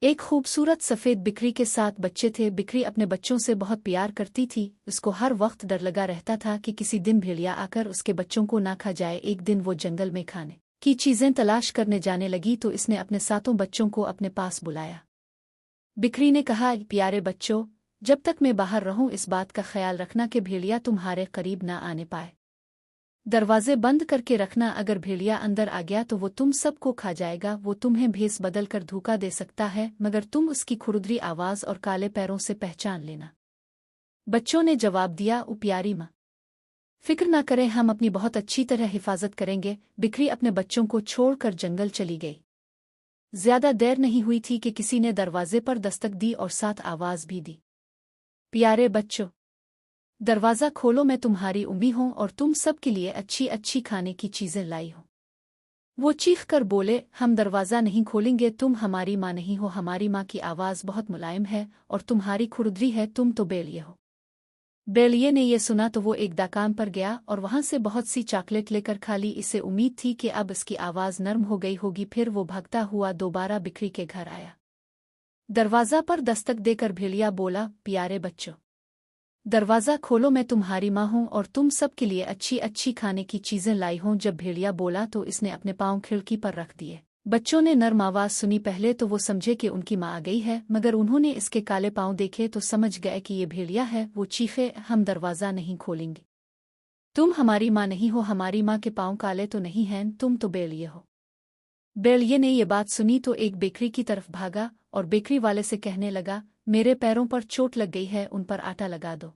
एक खूबसूरत सफ़ेद बिक्री के 7 बच्चे थे। बिक्री अपने बच्चों से बहुत प्यार करती थी। उसको हर वक्त डर लगा रहता था कि किसी दिन भेड़िया आकर उसके बच्चों को ना खा जाए। एक दिन वो जंगल में खाने की चीज़ें तलाश करने जाने लगी तो इसने अपने 7 बच्चों को अपने पास बुलाया। बिक्री ने कहा, प्यारे बच्चों, जब तक मैं बाहर रहूं इस बात का ख्याल रखना कि भेड़िया तुम्हारे करीब ना आने पाए। दरवाजे बंद करके रखना, अगर भेड़िया अंदर आ गया तो वो तुम सबको खा जाएगा। वो तुम्हें भेस बदल कर धोखा दे सकता है, मगर तुम उसकी खुरदरी आवाज़ और काले पैरों से पहचान लेना। बच्चों ने जवाब दिया, ओ प्यारी माँ, फिक्र ना करें, हम अपनी बहुत अच्छी तरह हिफाजत करेंगे। बिक्री अपने बच्चों को छोड़कर जंगल चली गई। ज्यादा देर नहीं हुई थी कि किसी ने दरवाजे पर दस्तक दी और साथ आवाज़ भी दी, प्यारे बच्चों, दरवाज़ा खोलो, मैं तुम्हारी उम्मी हूँ और तुम सब के लिए अच्छी अच्छी खाने की चीज़ें लाई हूँ। वो चीख कर बोले, हम दरवाज़ा नहीं खोलेंगे, तुम हमारी माँ नहीं हो। हमारी माँ की आवाज़ बहुत मुलायम है और तुम्हारी खुरदरी है, तुम तो बेलिए हो। बेलिए ने यह सुना तो वो एक दुकान पर गया और वहां से बहुत सी चॉकलेट लेकर खा ली। इसे उम्मीद थी कि अब इसकी आवाज़ नरम हो गई होगी। फिर वो भागता हुआ दोबारा बिक्री के घर आया। दरवाज़ा पर दस्तक देकर भेड़िया बोला, प्यारे बच्चों, दरवाज़ा खोलो, मैं तुम्हारी माँ हूँ और तुम सब के लिए अच्छी अच्छी खाने की चीज़ें लाई हूँ। जब भेड़िया बोला तो इसने अपने पाँव खिड़की पर रख दिए। बच्चों ने नरम आवाज़ सुनी। पहले तो वो समझे कि उनकी माँ आ गई है, मगर उन्होंने इसके काले पाँव देखे तो समझ गए कि ये भेड़िया है। वो चीखे, हम दरवाज़ा नहीं खोलेंगे, तुम हमारी माँ नहीं हो। हमारी माँ के पाँव काले तो नहीं हैं, तुम तो बेलिए हो। बेलिए ने ये बात सुनी तो एक बेकरी की तरफ भागा और बेकरी वाले से कहने लगा, मेरे पैरों पर चोट लग गई है, उन पर आटा लगा दो।